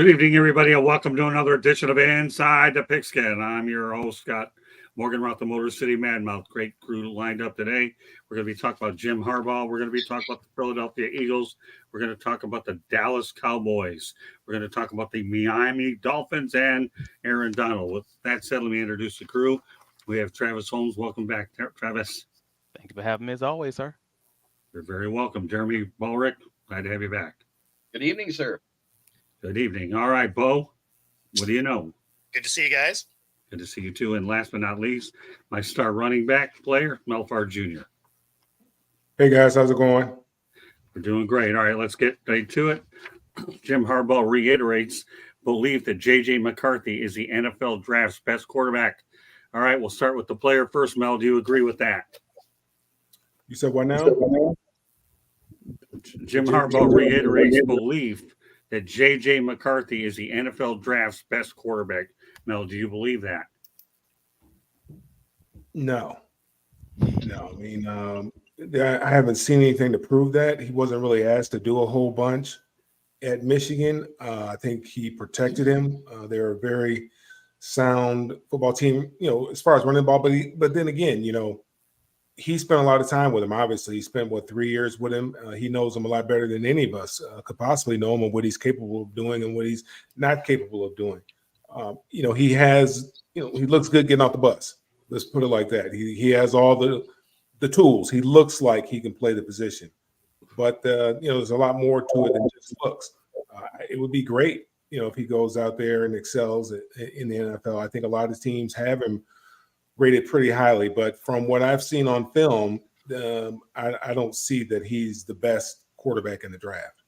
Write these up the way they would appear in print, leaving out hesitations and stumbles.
Good evening, everybody, and welcome to another edition of Inside the Pigskin. I'm your host, Scott Morgan, Roth, the Motor City Madmouth. Great crew lined up today. We're going to be talking about Jim Harbaugh. We're going to be talking about the Philadelphia Eagles. We're going to talk about the Dallas Cowboys. We're going to talk about the Miami Dolphins and Aaron Donald. With that said, let me introduce the crew. We have Travis Holmes. Welcome back, Travis. Thank you for having me as always, sir. You're very welcome. Jeremy Ballrick, glad to have you back. Good evening, sir. Good evening. All right, Bo, what do you know? Good to see you guys. Good to see you too. And last but not least, my star running back player, Melfar Jr. Hey guys, how's it going? We're doing great. All right, let's get right to it. Jim Harbaugh reiterates belief that J.J. McCarthy is the NFL draft's best quarterback. All right, we'll start with the player first. Mel, do you agree with that? You said what now? Jim Harbaugh reiterates belief that J.J. McCarthy is the NFL draft's best quarterback. Mel, do you believe that? No. I mean, I haven't seen anything to prove that. He wasn't really asked to do a whole bunch at Michigan. I think he protected him. They're a very sound football team, as far as running the ball. But then again, he spent a lot of time with him. Obviously, he spent 3 years with him. He knows him a lot better than any of us could possibly know him and what he's capable of doing and what he's not capable of doing. He has, he looks good getting off the bus. Let's put it like that. He has all the tools. He looks like he can play the position, but there's a lot more to it than just looks. It would be great, if he goes out there and excels in the NFL. I think a lot of teams have him rated pretty highly, but from what I've seen on film, I don't see that he's the best quarterback in the draft.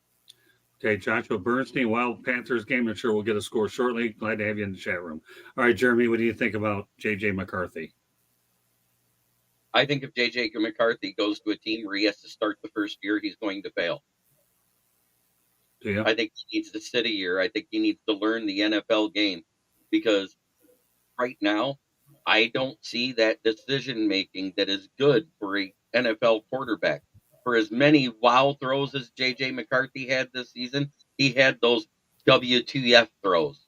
Okay, Joshua Bernstein, Wild Panthers game. I'm sure we'll get a score shortly. Glad to have you in the chat room. All right, Jeremy, what do you think about J.J. McCarthy? I think if J.J. McCarthy goes to a team where he has to start the first year, he's going to fail. Do you? I think he needs to sit a year. I think he needs to learn the NFL game because right now, I don't see that decision-making that is good for an NFL quarterback. For as many wow throws as J.J. McCarthy had this season, he had those WTF throws.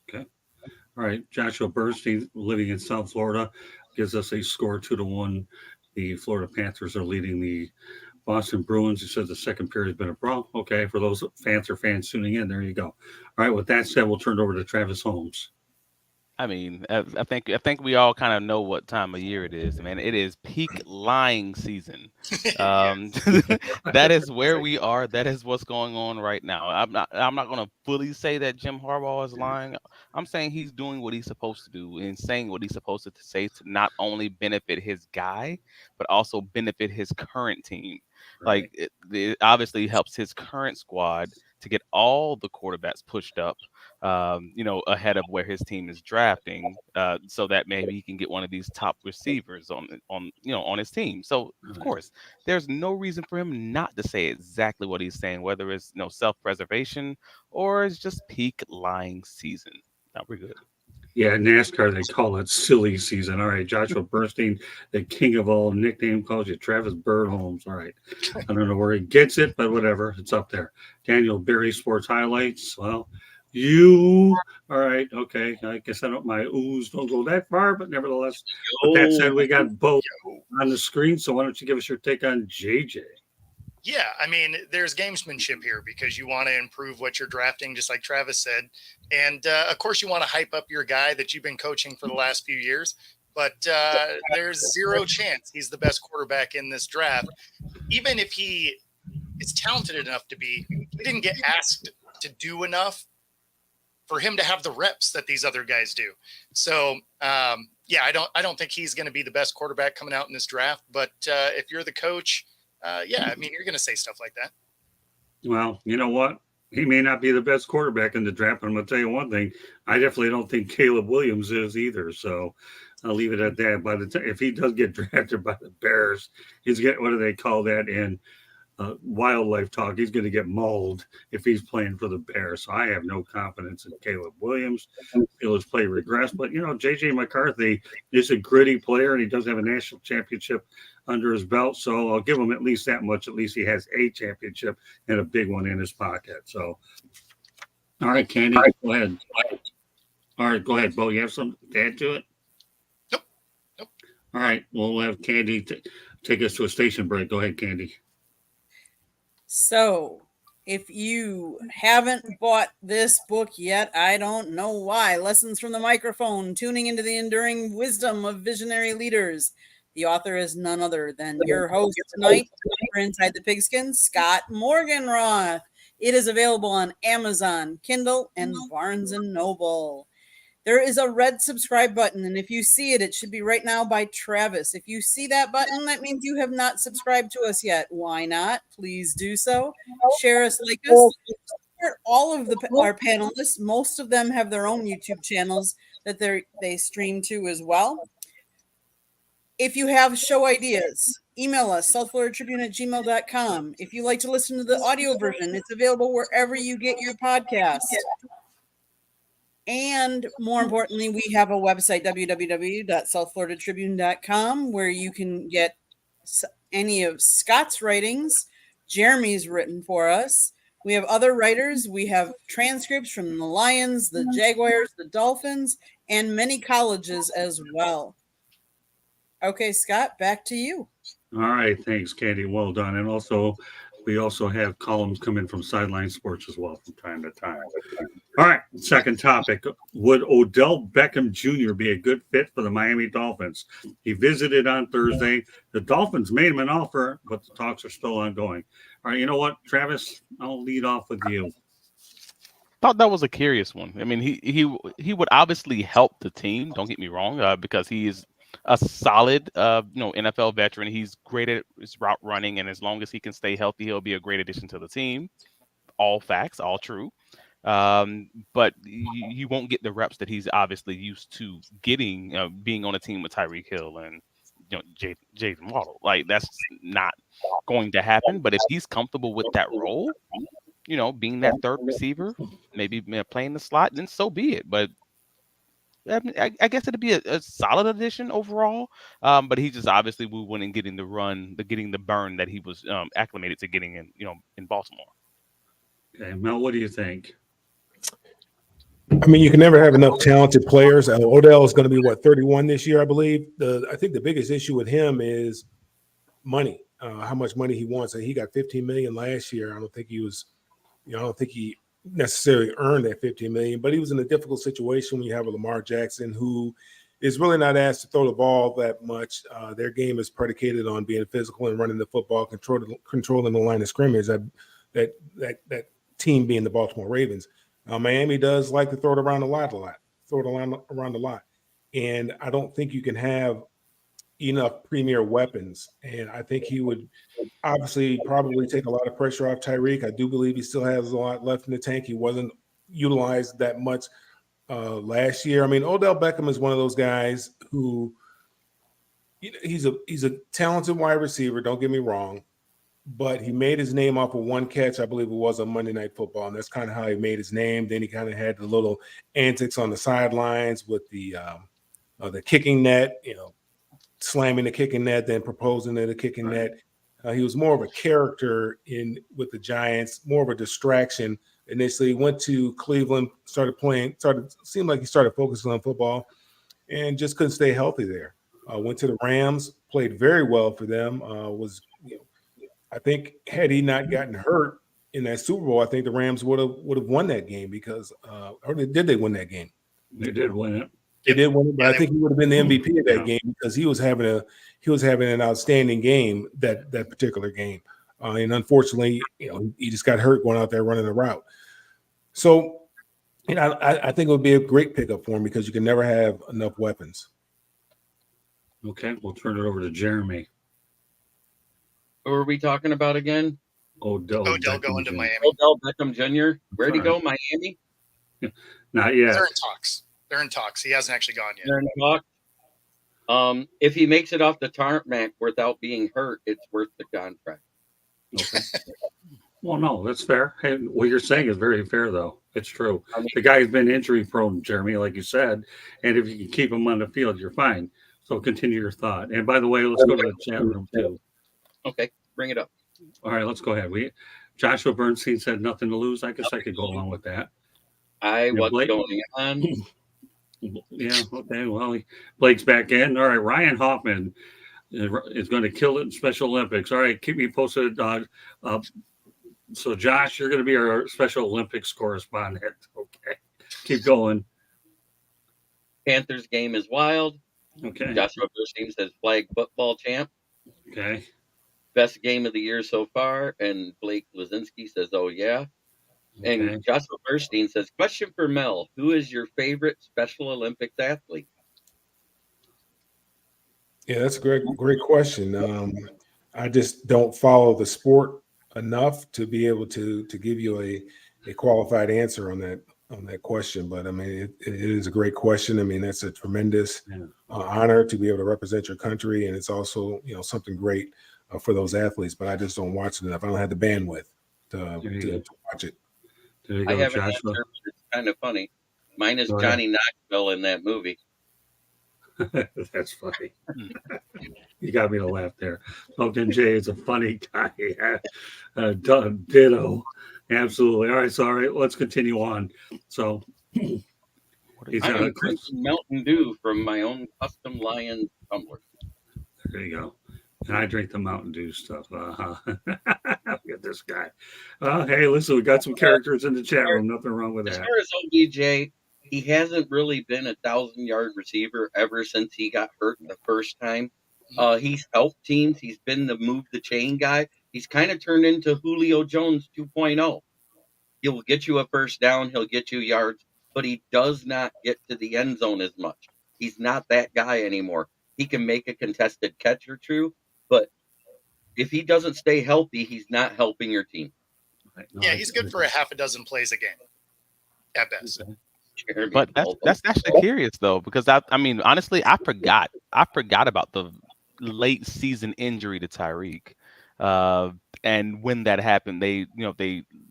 Okay. All right. Joshua Bernstein, living in South Florida, gives us a score 2-1. The Florida Panthers are leading the Boston Bruins. He says the second period has been a brawl. Okay. For those Panther fans tuning in, there you go. All right. With that said, we'll turn it over to Travis Holmes. I mean, I think we all kind of know what time of year it is, man. It is peak lying season. That is where we are. That is what's going on right now. I'm not going to fully say that Jim Harbaugh is lying. I'm saying he's doing what he's supposed to do and saying what he's supposed to say to not only benefit his guy, but also benefit his current team. Right. Like it obviously helps his current squad to get all the quarterbacks pushed up, ahead of where his team is drafting, so that maybe he can get one of these top receivers on his team. So of course, there's no reason for him not to say exactly what he's saying, whether it's self-preservation or it's just peak lying season. Now we're good. Yeah, NASCAR, they call it silly season. All right, Joshua Bernstein, the king of all nickname, calls you Travis Bird Holmes. All right. I don't know where he gets it, but whatever. It's up there. Daniel Berry, Sports Highlights. Well, all right, okay. I guess my oohs don't go that far, but nevertheless. With that said, we got both on the screen, so why don't you give us your take on JJ? Yeah, I mean, there's gamesmanship here because you want to improve what you're drafting, just like Travis said. And, of course, you want to hype up your guy that you've been coaching for the last few years. But there's zero chance he's the best quarterback in this draft. Even if he is talented enough to be, he didn't get asked to do enough for him to have the reps that these other guys do. So, yeah, I don't think he's going to be the best quarterback coming out in this draft. But if you're the coach, yeah, I mean, you're going to say stuff like that. Well, you know what? He may not be the best quarterback in the draft, but I'm going to tell you one thing. I definitely don't think Caleb Williams is either. So I'll leave it at that. By the time, if he does get drafted by the Bears, he's getting, what do they call that in wildlife talk? He's going to get mauled if he's playing for the Bears. So I have no confidence in Caleb Williams. He'll his play regress. But, J.J. McCarthy is a gritty player, and he does have a national championship under his belt. So I'll give him at least that much. At least he has a championship and a big one in his pocket. So All right, Candy, go ahead. All right, go ahead, Bo. You have something to add to it? Nope. Nope. All right, we'll have Candy take us to a station break. Go ahead, Candy. So, if you haven't bought this book yet, I don't know why. Lessons from the Microphone, Tuning into the Enduring Wisdom of Visionary Leaders. The author is none other than your host tonight for Inside the Pigskin, Scott Morganroth. It is available on Amazon, Kindle, and Barnes & Noble. There is a red subscribe button, and if you see it, it should be right now by Travis. If you see that button, that means you have not subscribed to us yet. Why not? Please do so. Share us, like us. Support all of our panelists. Most of them have their own YouTube channels that they stream to as well. If you have show ideas, email us, southfloridatribune@gmail.com. If you like to listen to the audio version, it's available wherever you get your podcast. And more importantly, we have a website, www.southfloridatribune.com, where you can get any of Scott's writings. Jeremy's written for us. We have other writers. We have transcripts from the Lions, the Jaguars, the Dolphins, and many colleges as well. Okay, Scott, back to you. All right, thanks, Candy. Well done. And also, we also have columns come in from Sideline Sports as well from time to time. All right, second topic. Would Odell Beckham Jr. be a good fit for the Miami Dolphins? He visited on Thursday. The Dolphins made him an offer, but the talks are still ongoing. All right, you know what, Travis? I'll lead off with you. Thought that was a curious one. I mean, he would obviously help the team. Don't get me wrong, because he is a solid, NFL veteran. He's great at his route running, and as long as he can stay healthy, he'll be a great addition to the team. All facts, all true. But you won't get the reps that he's obviously used to getting, being on a team with Tyreek Hill and Jaden Waddle. Like, that's not going to happen. But if he's comfortable with that role, being that third receiver, maybe playing the slot, then so be it. But I guess it'd be a solid addition overall. But he just obviously wouldn't getting the burn that he was acclimated to getting in Baltimore. Okay, Mel, what do you think? I mean, you can never have enough talented players. Odell is going to be 31 this year, I believe. I think the biggest issue with him is money. How much money he wants. And he got $15 million last year. I don't think he necessarily earned that $15 million, but he was in a difficult situation when you have a Lamar Jackson who is really not asked to throw the ball that much. Their game is predicated on being physical and running the football, controlling the line of scrimmage. That team being the Baltimore Ravens. Miami does like to throw it around a lot. And I don't think you can have enough premier weapons. And I think he would obviously probably take a lot of pressure off Tyreek. I do believe he still has a lot left in the tank. He wasn't utilized that much last year. I mean, Odell Beckham is one of those guys who he's a talented wide receiver. Don't get me wrong. But he made his name off of one catch, I believe it was on Monday Night Football, and that's kind of how he made his name. Then he kind of had the little antics on the sidelines with the kicking net, slamming the kicking net, then proposing to the kicking net. He was more of a character with the Giants, more of a distraction. Initially, he went to Cleveland, seemed like he started focusing on football, and just couldn't stay healthy there. Went to the Rams, played very well for them. I think had he not gotten hurt in that Super Bowl, I think the Rams would have won that game because or did they win that game? They did win it. They did win it, but I think he would have been the MVP of that game because he was having an outstanding game that particular game. And unfortunately, he just got hurt going out there running the route. So, I think it would be a great pickup for him because you can never have enough weapons. Okay, we'll turn it over to Jeremy. Who are we talking about again? Odell going to Miami. Odell Beckham Jr. Where'd he go? Miami? Not yet. They're in talks. He hasn't actually gone yet. They're in talks. If he makes it off the tarmac without being hurt, it's worth the contract. Okay. Well, no, that's fair. Hey, what you're saying is very fair, though. It's true. The guy's been injury prone, Jeremy, like you said, and if you can keep him on the field, you're fine. So continue your thought. And by the way, let's go to the chat room too. Okay, bring it up. All right, let's go ahead. Joshua Bernstein said nothing to lose. I guess I could go along with that. What's Blake. going on? Yeah. Okay. Well, Blake's back in. All right. Ryan Hoffman is going to kill it in Special Olympics. All right. Keep me posted. So, Josh, you're going to be our Special Olympics correspondent. Okay. Keep going. Panthers game is wild. Okay. Joshua Burstein says flag football champ. Okay. Best game of the year so far. And Blake Lazinski says, oh, yeah. Okay. And Joshua Burstein says, question for Mel. Who is your favorite Special Olympics athlete? Yeah, that's a great question. I just don't follow the sport enough to be able to give you a qualified answer on that question. But I mean, it is a great question. I mean, that's a tremendous honor to be able to represent your country, and it's also something great for those athletes. But I just don't watch it enough. I don't have the bandwidth to watch it. There you I go, have an Joshua. answer, but it's kind of funny. Mine is Go ahead. Johnny Knoxville in that movie. That's funny. You got me to laugh there. Pumpkin Jay is a funny guy. Ditto. Absolutely. All right. Let's continue on. So, I am drinking Mountain Dew from my own custom Lion tumbler. There you go. And I drink the Mountain Dew stuff. Look at this guy. Hey, listen, we got some characters in the chat room. Nothing wrong with As that. far as OBJ, he hasn't really been a 1,000-yard receiver ever since he got hurt the first time. He's helped teams. He's been the move the chain guy. He's kind of turned into Julio Jones 2.0. He'll get you a first down. He'll get you yards, but he does not get to the end zone as much. He's not that guy anymore. He can make a contested catch or two, but if he doesn't stay healthy, he's not helping your team. Yeah, he's good for a half a dozen plays a game at best. But that's actually curious though, because I mean, honestly, I forgot about the late season injury to Tyreek. And when that happened, they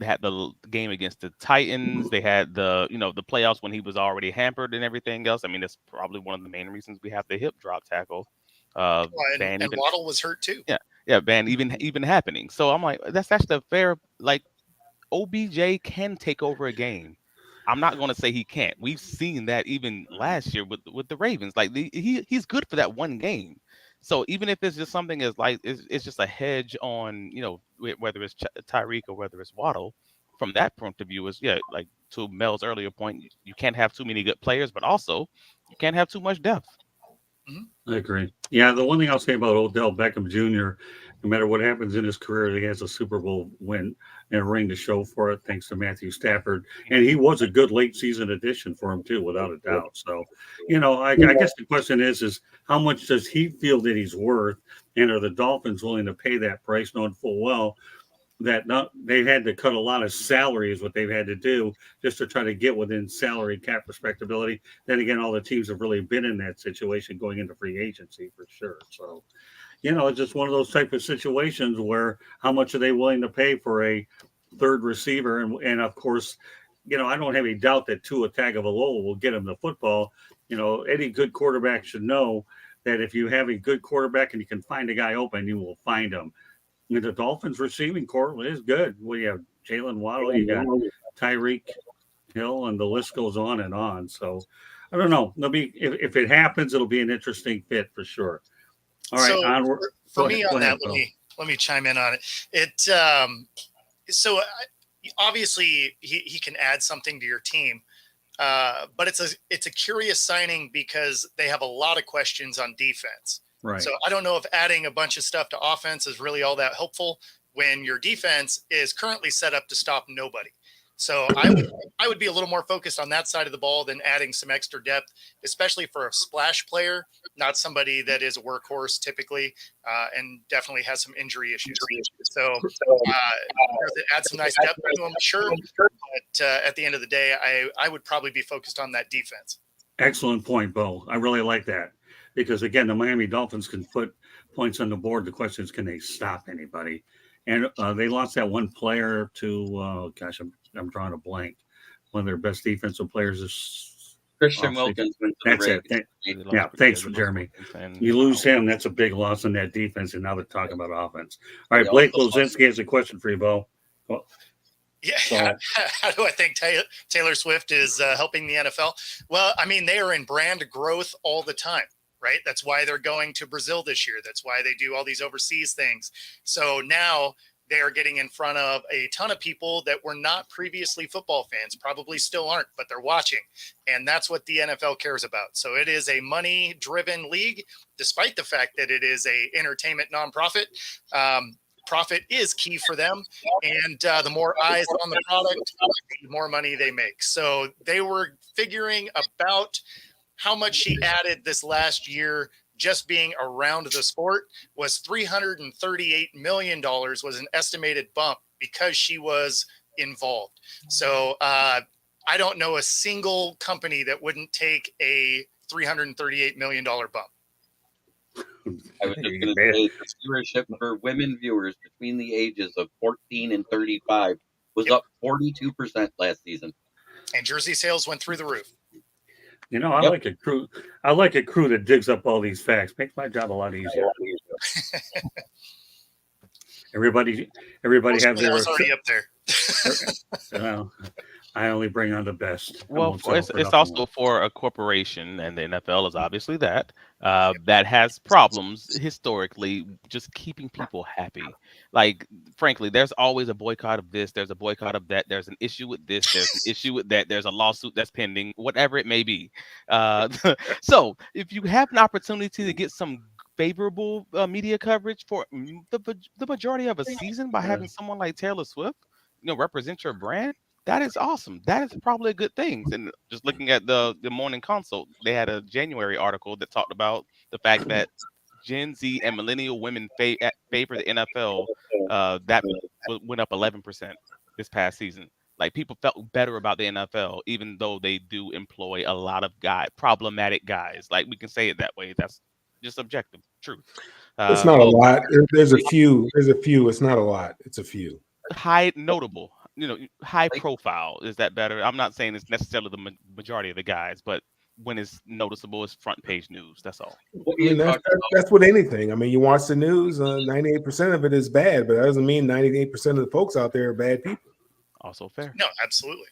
had the game against the Titans. They had the playoffs when he was already hampered and everything else. I mean, that's probably one of the main reasons we have the hip drop tackle. And Waddle was hurt too. Yeah, ban even happening. So I'm like, that's actually a fair, like, OBJ can take over a game. I'm not going to say he can't. We've seen that even last year with the Ravens. Like he's good for that one game. So even if it's just something as like it's just a hedge on whether it's Tyreek or whether it's Waddle, from that point of view is like to Mel's earlier point, you can't have too many good players, but also you can't have too much depth. I agree. Yeah, the one thing I'll say about Odell Beckham Jr., no matter what happens in his career, he has a Super Bowl win and a ring to show for it, thanks to Matthew Stafford. And he was a good late season addition for him too, without a doubt. So, I guess the question is how much does he feel that he's worth, and are the Dolphins willing to pay that price, knowing full well that they had to cut a lot of salary is what they've had to do just to try to get within salary cap respectability. Then again, all the teams have really been in that situation going into free agency for sure. So, it's just one of those type of situations where how much are they willing to pay for a third receiver? And of course, I don't have any doubt that Tua Tagovailoa will get him the football. Any good quarterback should know that if you have a good quarterback and you can find a guy open, you will find him. The Dolphins receiving corps is good. We have Jalen Waddle, you got Tyreek Hill, and the list goes on and on. So I don't know. It'll be if it happens, it'll be an interesting fit for sure. All right, so onward. For me on that, let me chime in on it. Obviously he can add something to your team, but it's a curious signing because they have a lot of questions on defense. Right. So I don't know if adding a bunch of stuff to offense is really all that helpful when your defense is currently set up to stop nobody. So I would be a little more focused on that side of the ball than adding some extra depth, especially for a splash player, not somebody that is a workhorse typically, and definitely has some injury issues. So add some nice depth to him, sure. But at the end of the day, I would probably be focused on that defense. Excellent point, Bo. I really like that. Because, again, the Miami Dolphins can put points on the board. The question is, can they stop anybody? And they lost that one player to, I'm drawing a blank. One of their best defensive players is Christian Wilkins. That's it. Thanks, Jeremy. You lose him, that's a big loss in that defense, and now they're talking about offense. All right, Blake Lozinski has a question for you, Bo. Yeah. So- How do I think Taylor Swift is helping the NFL? Well, I mean, they are in brand growth all the time, right? That's why they're going to Brazil this year. That's why they do all these overseas things. So now they are getting in front of a ton of people that were not previously football fans, probably still aren't, but they're watching. And that's what the NFL cares about. So it is a money-driven league, despite the fact that it is a entertainment nonprofit. Profit is key for them. And the more eyes on the product, the more money they make. So they were figuring about how much she added this last year just being around the sport was $338 million was an estimated bump because she was involved. So I don't know a single company that wouldn't take a $338 million bump. I was just going to say the viewership for women viewers between the ages of 14 and 35 was up 42% last season. And jersey sales went through the roof. You know, I Yep. like a crew. I like a crew that digs up all these facts. Makes my job a lot easier. Everybody Most has their. was already up there. Well, I only bring on the best. I Well, won't settle it's for it's nothing also less. for a corporation, and the NFL is obviously that that has problems historically, just keeping people happy. Like, frankly, there's always a boycott of this, there's a boycott of that, there's an issue with this, there's an issue with that, there's a lawsuit that's pending, whatever it may be. Uh, so, if you have an opportunity to get some favorable media coverage for the majority of a season by having someone like Taylor Swift, represent your brand, that is awesome. That is probably a good thing. And just looking at the morning consult, they had a January article that talked about the fact that Gen Z and millennial women favor the NFL. That went up 11% this past season. Like, people felt better about the NFL, even though they do employ a lot of problematic guys. Like, we can say it that way. That's just objective truth. It's not a lot. There's a few. There's a few. It's not a lot. It's a few. High notable, high profile. Is that better? I'm not saying it's necessarily the majority of the guys, but when it's noticeable, it's front page news. That's all. What I mean, you talking about? that's with anything. I mean, you watch the news, 98% of it is bad, but that doesn't mean 98% of the folks out there are bad people. Also fair. No, absolutely.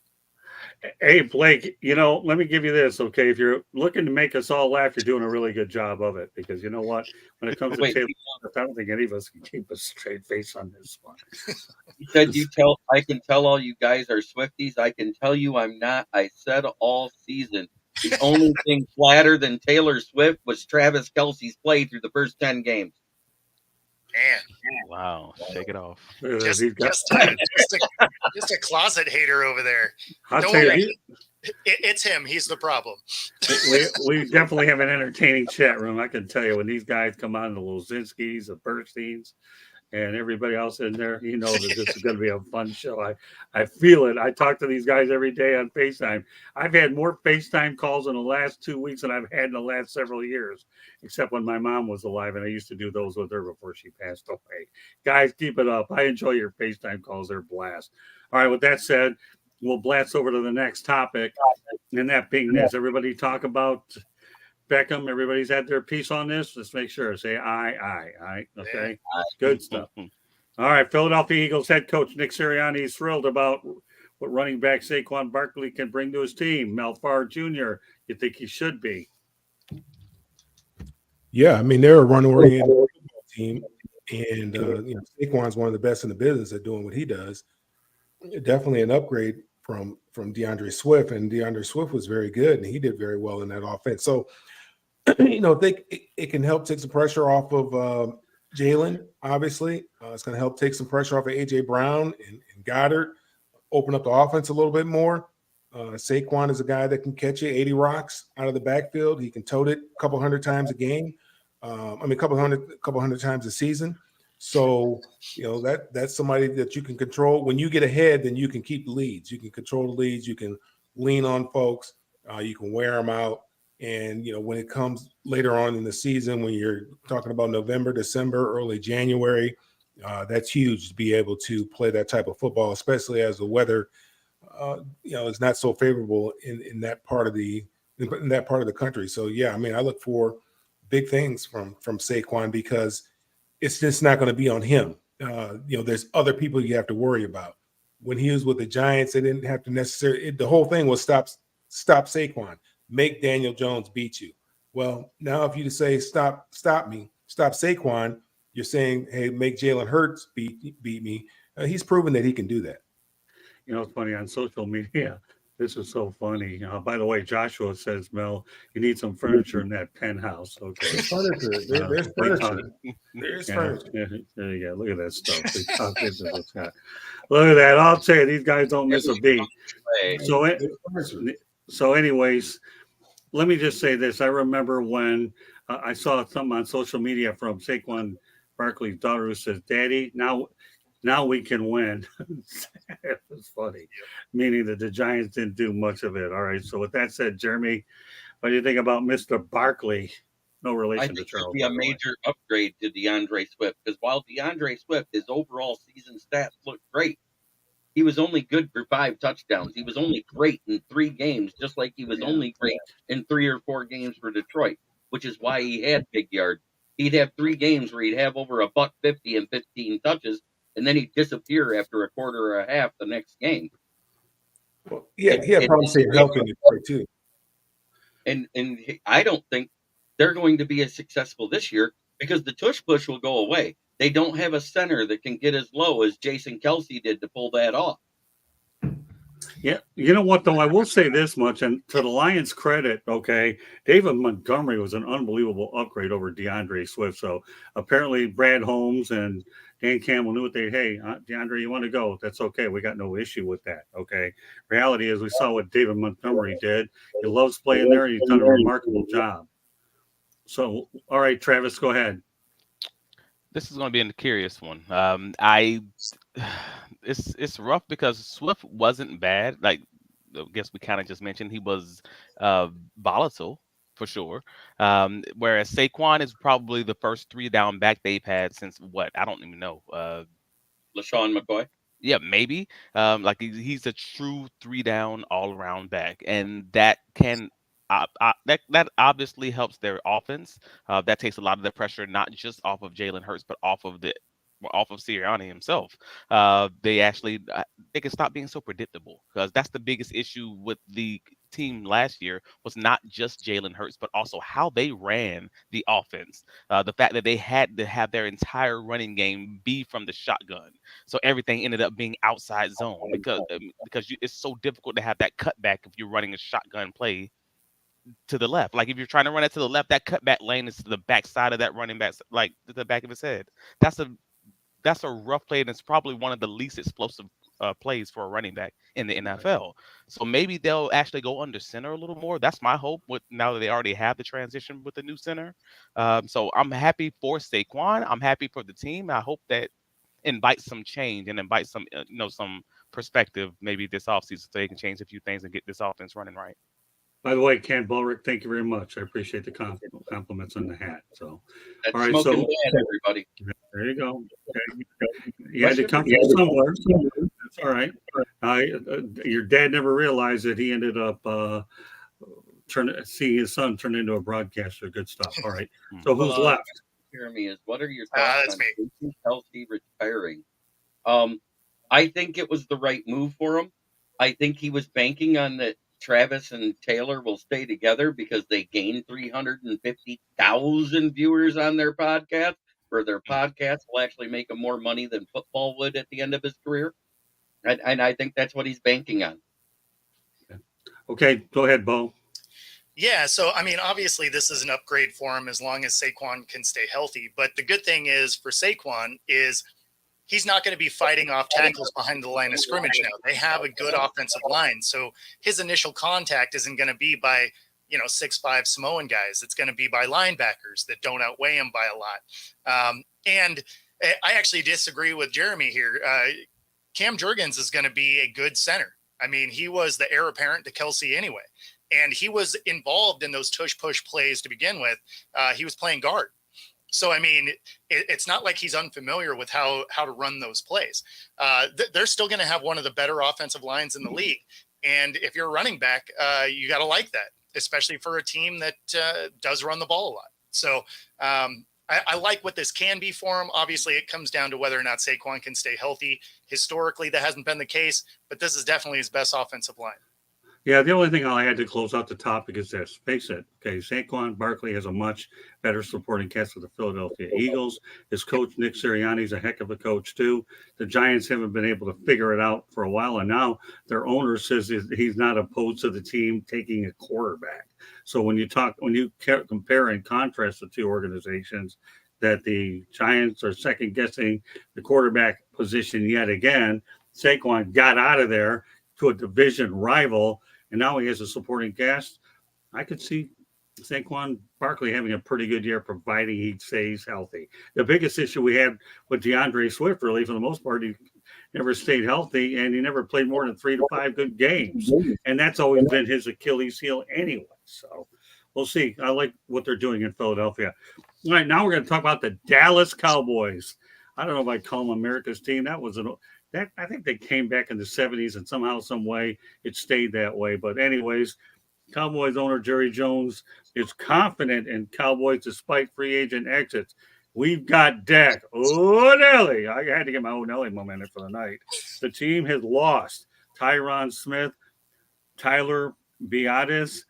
Hey, Blake, let me give you this, okay? If you're looking to make us all laugh, you're doing a really good job of it. Because you know what? When it comes to Wait. Taylor Swift, I don't think any of us can keep a straight face on this one. You said I can tell all you guys are Swifties. I can tell you I'm not. I said all season. The only thing flatter than Taylor Swift was Travis Kelce's play through the first 10 games. Man, Wow, shake it off. just a closet hater over there. I'll Don't tell you, worry. It's him. He's the problem. we definitely have an entertaining chat room. I can tell you, when these guys come on, the Lozinskis, the Bernsteins, and everybody else in there, you know that this is going to be a fun show. I feel it. I talk to these guys every day on FaceTime. I've had more FaceTime calls in the last 2 weeks than I've had in the last several years, except when my mom was alive, and I used to do those with her before she passed away. Guys, keep it up. I enjoy your FaceTime calls. They're a blast. All right, with that said, we'll blast over to the next topic, and that being this. Everybody talk about Beckham. Everybody's had their piece on this. Let's make sure. Say aye. Okay, good stuff. All right, Philadelphia Eagles head coach Nick Sirianni is thrilled about what running back Saquon Barkley can bring to his team. Mel Farr Jr., you think he should be? Yeah, I mean, they're a run-oriented football team, and Saquon's one of the best in the business at doing what he does. Definitely an upgrade from DeAndre Swift, and DeAndre Swift was very good, and he did very well in that offense. So, it can help take some pressure off of Jalen. Obviously, it's going to help take some pressure off of AJ Brown and Goddard, open up the offense a little bit more. Saquon is a guy that can catch you 80 rocks out of the backfield. He can tote it a couple hundred times a game. A couple hundred times a season. So, that's somebody that you can control. When you get ahead, then you can keep the leads. You can control the leads. You can lean on folks. You can wear them out. And, when it comes later on in the season, when you're talking about November, December, early January, that's huge to be able to play that type of football, especially as the weather, is not so favorable in that part of the country. So, yeah, I mean, I look for big things from Saquon, because it's just not going to be on him. There's other people you have to worry about. when he was with the Giants, they didn't have to necessarily. The whole thing was stop Saquon, make Daniel Jones beat you. Well, now if you just say stop Saquon, you're saying, hey, make Jalen Hurts beat me. He's proven that he can do that. You know, it's funny on social media. This is so funny. By the way, Joshua says, Mel, you need some furniture in that penthouse. Okay. There's furniture. There's furniture. There's furniture. There you go. Look at that stuff. Look at that. I'll tell you, these guys don't miss a beat. So anyways, let me just say this. I remember when I saw something on social media from Saquon Barkley's daughter who says, Daddy, now we can win. It was funny, meaning that the Giants didn't do much of it. All right. So with that said, Jeremy, what do you think about Mr. Barkley? No relation to Charles. I think it'd be a major upgrade to DeAndre Swift, because while DeAndre Swift, his overall season stats look great, he was only good for 5 touchdowns. He was only great in 3 games, just like he was only great in 3 or 4 games for Detroit, which is why he had big yards. He'd have 3 games where he'd have over $150 and 15 touches, and then he'd disappear after a quarter or a half the next game. Well, he had probably stayed healthy in Detroit too. And I don't think they're going to be as successful this year because the tush push will go away. They don't have a center that can get as low as Jason Kelce did to pull that off. Yeah, you know what, though? I will say this much, and to the Lions' credit, okay, David Montgomery was an unbelievable upgrade over DeAndre Swift. So apparently Brad Holmes and Dan Campbell knew DeAndre, you want to go? That's okay. We got no issue with that, okay? Reality is we saw what David Montgomery did. He loves playing there, and he's done a remarkable job. So, all right, Travis, go ahead. This is going to be a curious one. It's rough because Swift wasn't bad. Like, I guess we kind of just mentioned, he was volatile for sure. Whereas Saquon is probably the first 3 down back they've had since what? I don't even know. LaShawn McCoy. Yeah, maybe. Like he's a true 3 down all around back, and that can. That obviously helps their offense. That takes a lot of the pressure, not just off of Jalen Hurts, but off of Sirianni himself. They can stop being so predictable, because that's the biggest issue with the team last year was not just Jalen Hurts, but also how they ran the offense. The fact that they had to have their entire running game be from the shotgun, so everything ended up being outside zone because it's so difficult to have that cutback if you're running a shotgun play to the left. Like if you're trying to run it to the left, that cutback lane is to the back side of that running back, like to the back of his head. That's a rough play, and it's probably one of the least explosive plays for a running back in the NFL. So maybe they'll actually go under center a little more. That's my hope. Now that they already have the transition with the new center, so I'm happy for Saquon. I'm happy for the team. I hope that invites some change and invites some some perspective maybe this offseason, so they can change a few things and get this offense running right. By the way, Ken Bulrick, thank you very much. I appreciate the compliments on the hat. So, That's all right, smoking bad, everybody. There you go. Okay. You had to come from somewhere. That's all right. Your dad never realized that he ended up seeing his son turn into a broadcaster. Good stuff. All right. So who's left? Jeremy, what are your thoughts on Jason Kelce retiring? I think it was the right move for him. I think he was banking on that Travis and Taylor will stay together because they gained 350,000 viewers on their podcast, where their podcast will actually make him more money than football would at the end of his career. And I think that's what he's banking on. Okay, go ahead, Bo. Yeah, so I mean, obviously this is an upgrade for him as long as Saquon can stay healthy. But the good thing is for Saquon is he's not going to be fighting off tackles behind the line of scrimmage now. They have a good offensive line. So his initial contact isn't going to be by, 6'5" Samoan guys. It's going to be by linebackers that don't outweigh him by a lot. And I actually disagree with Jeremy here. Cam Jurgens is going to be a good center. I mean, he was the heir apparent to Kelce anyway. And he was involved in those tush-push plays to begin with. He was playing guard. So, I mean, it's not like he's unfamiliar with how to run those plays. They're still going to have one of the better offensive lines in the league. And if you're a running back, you got to like that, especially for a team that does run the ball a lot. So I like what this can be for him. Obviously, it comes down to whether or not Saquon can stay healthy. Historically, that hasn't been the case, but this is definitely his best offensive line. Yeah, the only thing I'll add to close out the topic is this. Face it, okay, Saquon Barkley has a much better supporting cast with the Philadelphia Eagles. His coach, Nick Sirianni, is a heck of a coach, too. The Giants haven't been able to figure it out for a while, and now their owner says he's not opposed to the team taking a quarterback. So when you compare and contrast the two organizations, that the Giants are second-guessing the quarterback position yet again, Saquon got out of there to a division rival, and now he has a supporting cast. I could see Saquon Barkley having a pretty good year, providing he stays healthy. The biggest issue we had with DeAndre Swift, really, for the most part, he never stayed healthy, and he never played more than 3 to 5 good games. And that's always been his Achilles heel anyway. So we'll see. I like what they're doing in Philadelphia. All right, now we're going to talk about the Dallas Cowboys. I don't know if I call them America's team. I think they came back in the 70s, and somehow, some way, it stayed that way. But anyways, Cowboys owner Jerry Jones is confident in Cowboys despite free agent exits. We've got Dak. Oh, Nelly. I had to get my own Nelly momentum for the night. The team has lost Tyron Smith, Tyler Biadasz,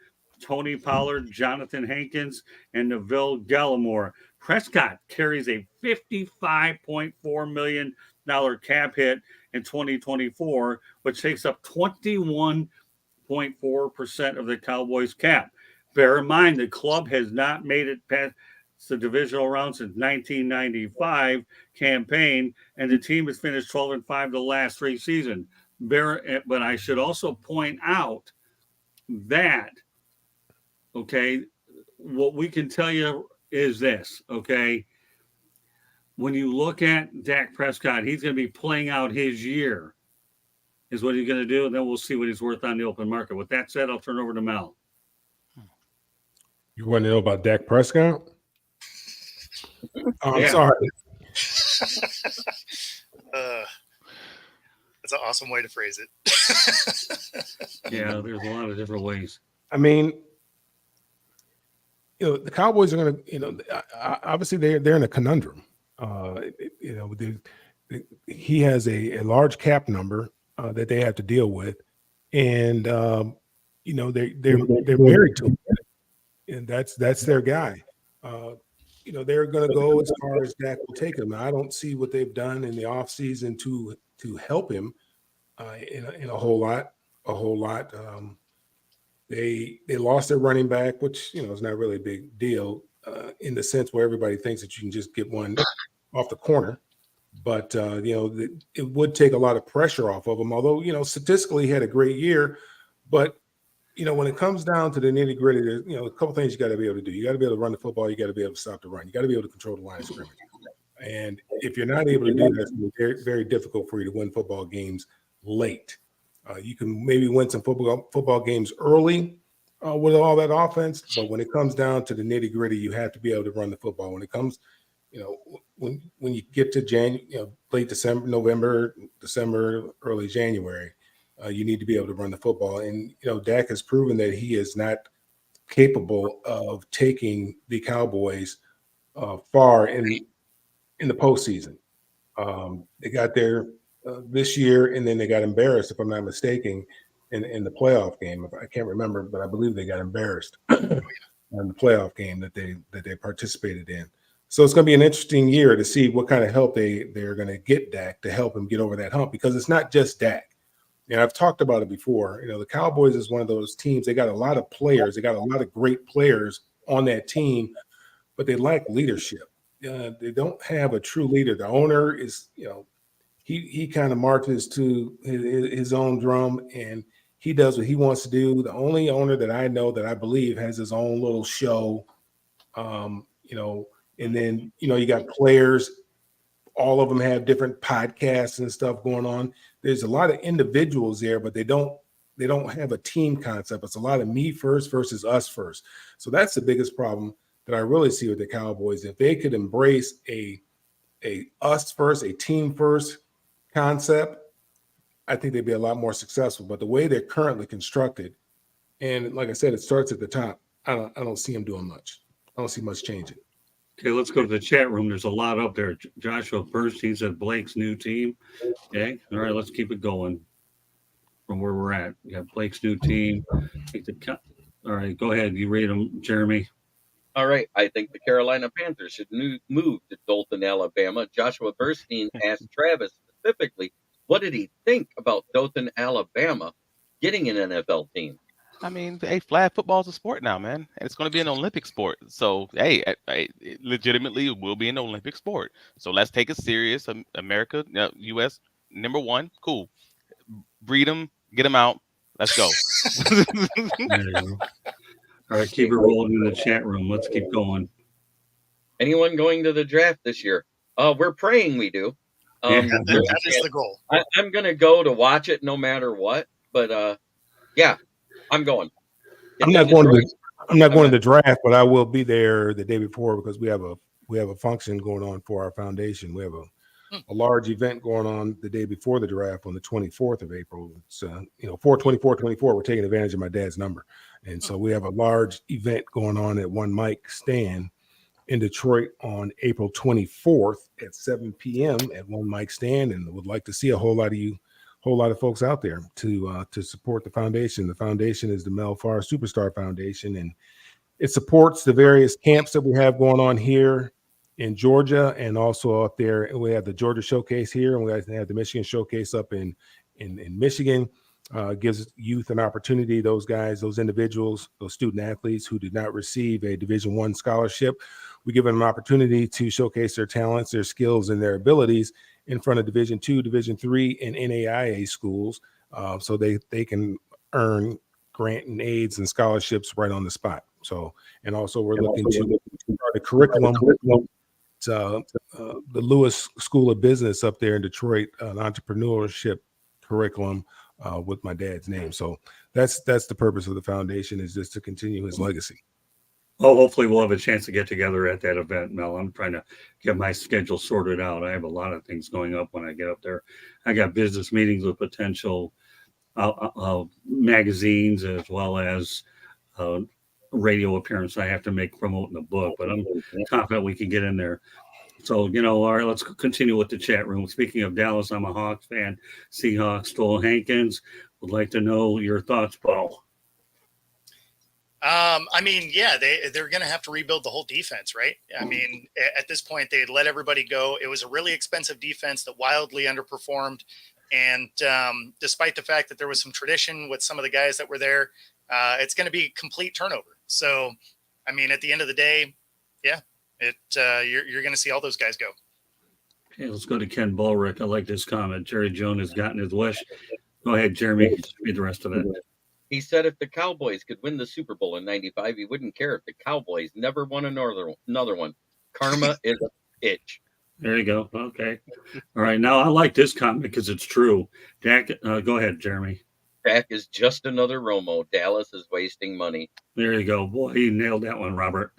Tony Pollard, Jonathan Hankins, and Neville Gallimore. Prescott carries a $55.4 million cap hit in 2024, which takes up 21.4% of the Cowboys cap. Bear in mind, the club has not made it past the divisional round since 1995 campaign, and the team has finished 12-5 the last 3 seasons. But I should also point out that, okay, what we can tell you is this, okay? When you look at Dak Prescott, he's going to be playing out his year, is what he's going to do, and then we'll see what he's worth on the open market. With that said, I'll turn over to Mel. You want to know about Dak Prescott? Oh, I'm Yeah. sorry. That's an awesome way to phrase it. Yeah, there's a lot of different ways. I mean, the Cowboys are going to, obviously they're in a conundrum. He has a large cap number that they have to deal with, and they're married to him, and that's their guy. They're going to go as far as Dak will take him. I don't see what they've done in the offseason to help him in a whole lot. They lost their running back, which is not really a big deal in the sense where everybody thinks that you can just get one off the corner. But it would take a lot of pressure off of him. Although statistically he had a great year, but when it comes down to the nitty gritty, there's a couple things you got to be able to do. You got to be able to run the football. You got to be able to stop the run. You got to be able to control the line of scrimmage. And if you're not able to do that, it's going to be very, very difficult for you to win football games late. You can maybe win some football games early with all that offense, but when it comes down to the nitty gritty, you have to be able to run the football. When it comes, when you get to late December, November, December, early January, you need to be able to run the football. And Dak has proven that he is not capable of taking the Cowboys far in the postseason. They got there this year, and then they got embarrassed, if I'm not mistaken, in the playoff game. I can't remember, but I believe they got embarrassed in the playoff game that they participated in. So it's going to be an interesting year to see what kind of help they're going to get Dak to help him get over that hump, because it's not just Dak. And I've talked about it before. The Cowboys is one of those teams. They got a lot of players. They got a lot of great players on that team, but they lack leadership. They don't have a true leader. The owner is, he kind of marches to his own drum, and he does what he wants to do. The only owner that I know that I believe has his own little show, and then, you got players, all of them have different podcasts and stuff going on. There's a lot of individuals there, but they don't have a team concept. It's a lot of me first versus us first. So that's the biggest problem that I really see with the Cowboys. If they could embrace a us first, a team first concept, I think they'd be a lot more successful. But the way they're currently constructed, and like I said, it starts at the top. I don't see them doing much. I don't see much changing. Okay, let's go to the chat room. There's a lot up there. Joshua Bernstein said Blake's new team. Okay, all right, let's keep it going from where we're at. You got Blake's new team. All right, go ahead. You read them, Jeremy. All right, I think the Carolina Panthers should move to Dothan, Alabama. Joshua Burstein asked Travis specifically, what did he think about Dothan, Alabama getting an NFL team? I mean, hey, flag football is a sport now, man, and it's going to be an Olympic sport. So, hey, it legitimately it will be an Olympic sport. So let's take it serious. America, U.S. #1, cool. Breed them, get them out. Let's go. There you go. All right, keep it rolling in the chat room. Let's keep going. Anyone going to the draft this year? We're praying we do. Yeah. That is the goal. I'm going to go to watch it no matter what. But yeah, I'm going. I'm not going to the draft, but I will be there the day before because we have a function going on for our foundation. We have a large event going on the day before the draft on the 24th of April. It's 4/24/24. We're taking advantage of my dad's number, and so we have a large event going on at One Mic Stand in Detroit on April 24th at 7 p.m. at One Mic Stand, and would like to see a whole lot of folks out there to support the foundation. The foundation is the Mel Farr Superstar Foundation, and it supports the various camps that we have going on here in Georgia, and also up there. We have the Georgia Showcase here, and we have the Michigan Showcase up in Michigan. Gives youth an opportunity. Those guys, those individuals, those student athletes who did not receive a Division I scholarship, we give them an opportunity to showcase their talents, their skills, and their abilities in front of Division II, Division III, and NAIA schools, so they can earn grant and aids and scholarships right on the spot. So, and also we're looking to start a curriculum. The Lewis School of Business up there in Detroit, an entrepreneurship curriculum with my dad's name. So that's the purpose of the foundation, is just to continue his legacy. Oh, hopefully we'll have a chance to get together at that event, Mel. I'm trying to get my schedule sorted out. I have a lot of things going up when I get up there. I got business meetings with potential magazines, as well as radio appearance I have to make promoting the book, but I'm confident we can get in there. So, all right, let's continue with the chat room. Speaking of Dallas, I'm a Hawks fan. Seahawks stole Hankins. Would like to know your thoughts, Paul. I mean, yeah, they're going to have to rebuild the whole defense, right? I mean, at this point, they had let everybody go. It was a really expensive defense that wildly underperformed. And despite the fact that there was some tradition with some of the guys that were there, it's going to be complete turnover. So, I mean, at the end of the day, yeah, you're going to see all those guys go. Okay, let's go to Ken Bulrick. I like this comment. Jerry Jones has gotten his wish. Go ahead, Jeremy. Read the rest of it. He said if the Cowboys could win the Super Bowl in '95, he wouldn't care if the Cowboys never won another one. Karma is a bitch. There you go. Okay. All right. Now, I like this comment because it's true. Dak, go ahead, Jeremy. Dak is just another Romo. Dallas is wasting money. There you go. Boy, he nailed that one, Robert.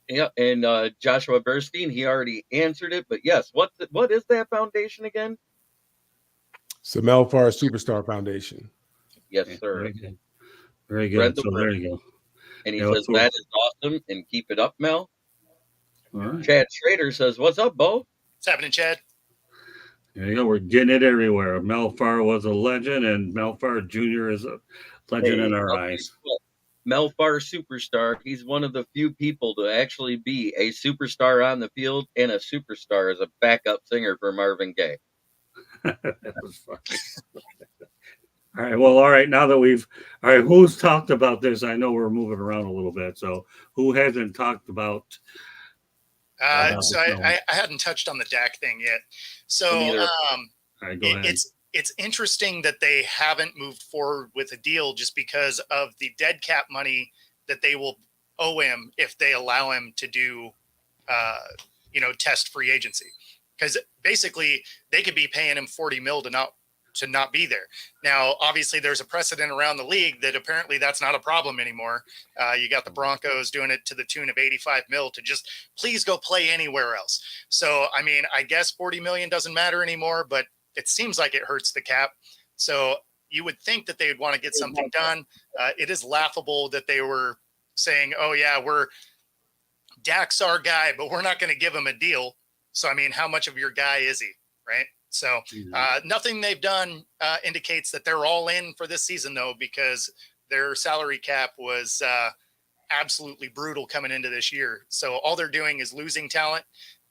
Yeah, and Joshua Burstein, he already answered it. But yes, what is that foundation again? It's the Mel Farr Superstar Foundation. Yes, sir. Very good. Very good. So there you go. And he says, that is awesome, and keep it up, Mel. All right. Chad Schrader says, what's up, Bo? What's happening, Chad? There you go. We're getting it everywhere. Mel Farr was a legend, and Mel Farr Jr. is a legend in our eyes. Mel Farr superstar. He's one of the few people to actually be a superstar on the field and a superstar as a backup singer for Marvin Gaye. That was funny. All right. Well, all right. Now that all right, who's talked about this? I know we're moving around a little bit. So who hasn't talked about? So I hadn't touched on the Dak thing yet. So all right, go ahead. It's interesting that they haven't moved forward with a deal just because of the dead cap money that they will owe him if they allow him to do, test free agency. Because basically they could be paying him $40 million to not be there. Now, obviously there's a precedent around the league that apparently that's not a problem anymore. You got the Broncos doing it to the tune of $85 million to just please go play anywhere else. So, I mean, I guess $40 million doesn't matter anymore, but it seems like it hurts the cap. So you would think that they would want to get something done. It is laughable that they were saying, oh yeah, we're Dak's our guy, but we're not going to give him a deal. So, I mean, how much of your guy is he, right? So nothing they've done indicates that they're all in for this season, though, because their salary cap was absolutely brutal coming into this year. So all they're doing is losing talent.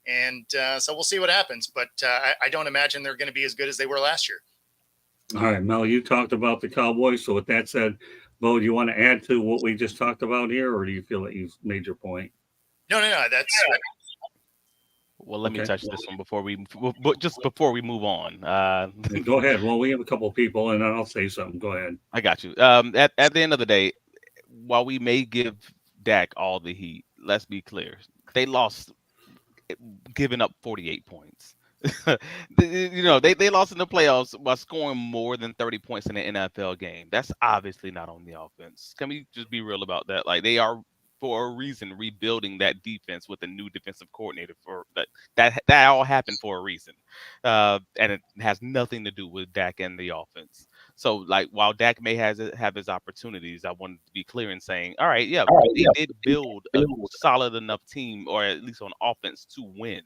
And so we'll see what happens. But I don't imagine they're going to be as good as they were last year. All right, Mel, you talked about the Cowboys. So with that said, Bo, do you want to add to what we just talked about here, or do you feel that you've made your point? No. That's Well, let me Okay. touch this one before we move on. Go ahead. Well, we have a couple of people, and then I'll say something. Go ahead. I got you. At the end of the day, while we may give Dak all the heat, let's be clear. They lost giving up 48 points. They lost in the playoffs by scoring more than 30 points in an NFL game. That's obviously not on the offense. Can we just be real about that? Like, they are, for a reason, rebuilding that defense with a new defensive coordinator. For that all happened for a reason, and it has nothing to do with Dak and the offense. So, like, while Dak may have his opportunities, I wanted to be clear in saying, all right, they did build a solid enough team, or at least on offense, to win.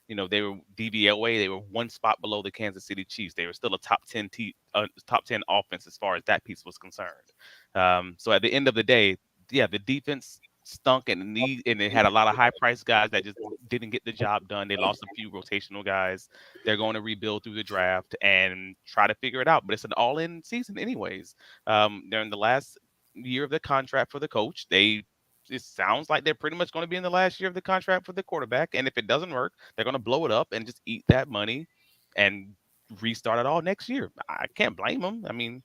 They were DVOA. They were one spot below the Kansas City Chiefs. They were still a top 10 offense as far as that piece was concerned. So at the end of the day, the defense stunk, and it had a lot of high-priced guys that just didn't get the job done. They lost a few rotational guys. They're going to rebuild through the draft and try to figure it out. But it's an all-in season anyways. They're in the last year of the contract for the coach. It sounds like they're pretty much going to be in the last year of the contract for the quarterback. And if it doesn't work, they're going to blow it up and just eat that money and restart it all next year. I can't blame them. I mean,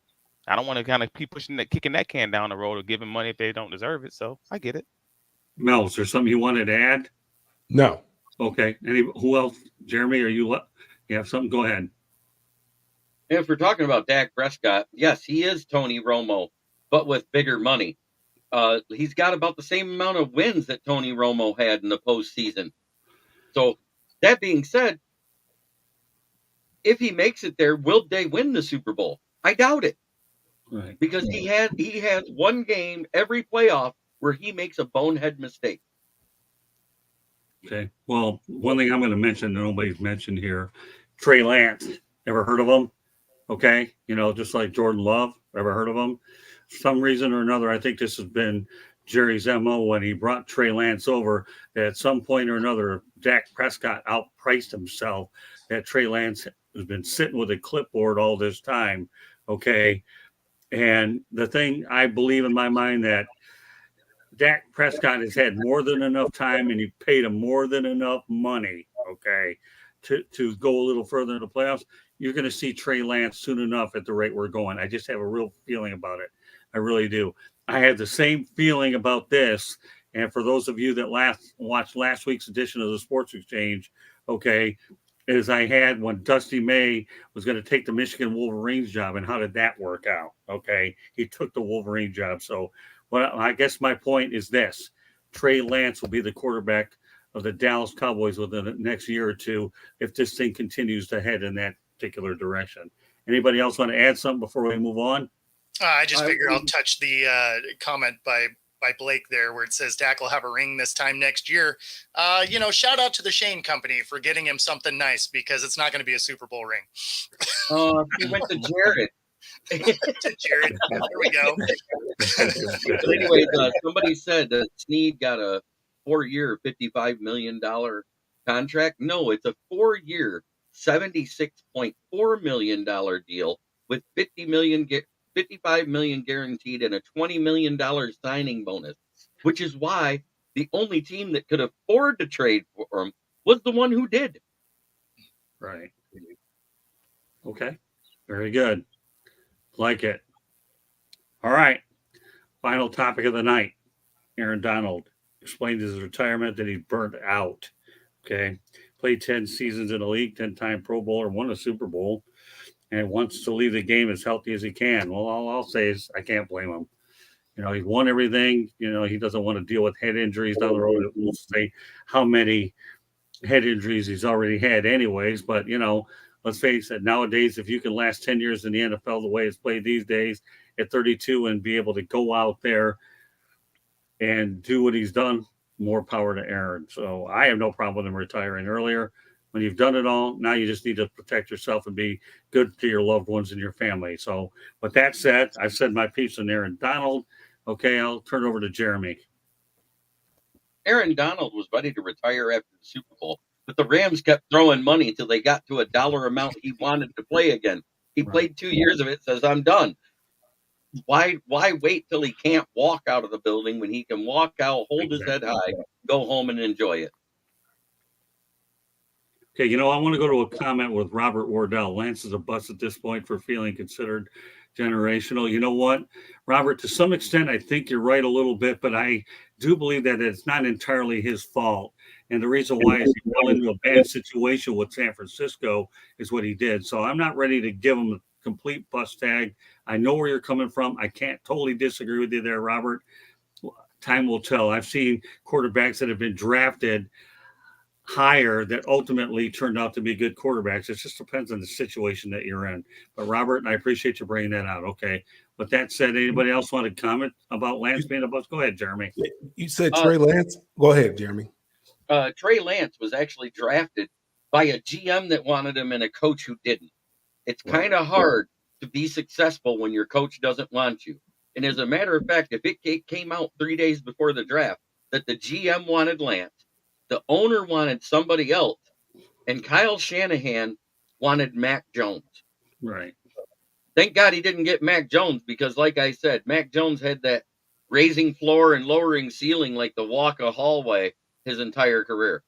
I don't want to kind of keep kicking that can down the road or giving money if they don't deserve it. So I get it. Mel, is there something you wanted to add? No. Okay. Who else? Jeremy, you have something? Go ahead. If we're talking about Dak Prescott, yes, he is Tony Romo, but with bigger money. He's got about the same amount of wins that Tony Romo had in the postseason. So that being said, if he makes it there, will they win the Super Bowl? I doubt it. Right. Because he has one game every playoff where he makes a bonehead mistake. Okay. Well, one thing I'm going to mention that nobody's mentioned here, Trey Lance. Ever heard of him? Okay. Just like Jordan Love. Ever heard of him? Some reason or another, I think this has been Jerry's MO when he brought Trey Lance over, that at some point or another, Dak Prescott outpriced himself, that Trey Lance has been sitting with a clipboard all this time. Okay. And the thing, I believe in my mind that Dak Prescott has had more than enough time, and you paid him more than enough money, okay, to go a little further in the playoffs. You're going to see Trey Lance soon enough at the rate we're going. I just have a real feeling about it. I really do. I had the same feeling about this. And for those of you that watched last week's edition of the Sports Exchange, okay, as I had when Dusty May was going to take the Michigan Wolverines job, and how did that work out? Okay, he took the Wolverine job. So, I guess my point is this: Trey Lance will be the quarterback of the Dallas Cowboys within the next year or two if this thing continues to head in that particular direction. Anybody else want to add something before we move on? I just figured I'll touch the comment by Blake there where it says Dak will have a ring this time next year. Shout out to the Shane Company for getting him something nice, because it's not going to be a Super Bowl ring. He went to Jared. To Jared. There we go. But anyways, somebody said that Snead got a 4-year, $55 million contract. No, it's a 4-year, $76.4 million deal with $55 million guaranteed and a $20 million signing bonus, which is why the only team that could afford to trade for him was the one who did. Right. Okay. Very good. Like it. All right. Final topic of the night. Aaron Donald explained his retirement that he's burnt out. Okay. Played 10 seasons in the league, 10-time Pro Bowler, won a Super Bowl, and wants to leave the game as healthy as he can. Well, all I'll say is I can't blame him. He's won everything. He doesn't want to deal with head injuries down the road. We'll say how many head injuries he's already had anyways. But, let's face it, nowadays, if you can last 10 years in the NFL the way it's played these days at 32 and be able to go out there and do what he's done more power to Aaron. So I have no problem with him retiring earlier. When you've done it all, now you just need to protect yourself and be good to your loved ones and your family. So, with that said, I've said my piece on Aaron Donald. Okay, I'll turn it over to Jeremy. Aaron Donald was ready to retire after the Super Bowl, but the Rams kept throwing money until they got to a dollar amount he wanted to play again. He played 2 years of it, says, I'm done. Why wait till he can't walk out of the building when he can walk out, hold his head high, go home and enjoy it? Okay, I want to go to a comment with Robert Wardell. Lance is a bust at this point for feeling considered generational. You know what, Robert, to some extent, I think you're right a little bit, but I do believe that it's not entirely his fault. And the reason why is he fell into a bad situation with San Francisco is what he did. So I'm not ready to give him a complete bust tag. I know where you're coming from. I can't totally disagree with you there, Robert. Time will tell. I've seen quarterbacks that have been drafted higher that ultimately turned out to be good quarterbacks. It just depends on the situation that you're in. But Robert, I appreciate you bringing that out. Okay. With that said, anybody else want to comment about Lance being a bust? Go ahead, Jeremy. You said Trey Lance. Go ahead, Jeremy. Trey Lance was actually drafted by a GM that wanted him and a coach who didn't. It's kind of hard to be successful when your coach doesn't want you. And as a matter of fact, if it came out 3 days before the draft that the GM wanted Lance, the owner wanted somebody else, and Kyle Shanahan wanted Mac Jones. Right. Thank God he didn't get Mac Jones because, like I said, Mac Jones had that raising floor and lowering ceiling like the walk a hallway his entire career.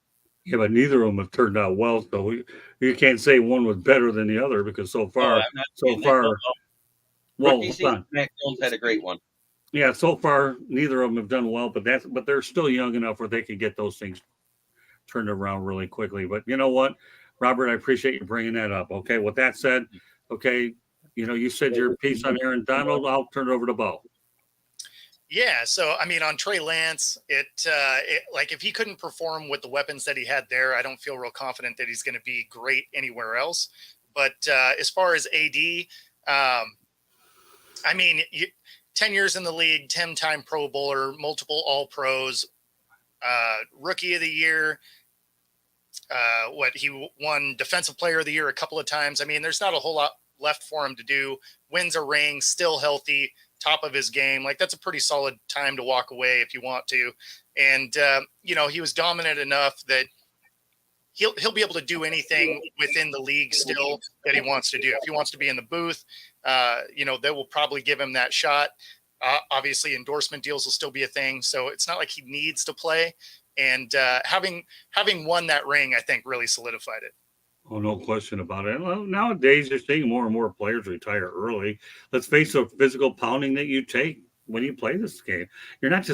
Yeah, but neither of them have turned out well. So you can't say one was better than the other because so far, rookie season, Mac Jones had a great one. Yeah, so far neither of them have done well, but they're still young enough where they can get those things turned around really quickly. But you know what, Robert, I appreciate you bringing that up. Okay, with that said, okay, you said your piece on Aaron Donald. I'll turn it over to Bo. Yeah, so I mean, on Trey Lance, it like if he couldn't perform with the weapons that he had there, I don't feel real confident that he's going to be great anywhere else. But as far as AD, I mean, 10 years in the league, 10-time Pro Bowler, multiple All Pros, Rookie of the Year. He won Defensive Player of the Year a couple of times. I mean, there's not a whole lot left for him to do. Wins a ring, still healthy, top of his game. Like, that's a pretty solid time to walk away if you want to. And he was dominant enough that he'll be able to do anything within the league still that he wants to do. If he wants to be in the booth, they will probably give him that shot. Obviously, endorsement deals will still be a thing, so it's not like he needs to play. And having won that ring, I think, really solidified it. Oh, no question about it. Well, nowadays, you're seeing more and more players retire early. Let's face the physical pounding that you take when you play this game. You're not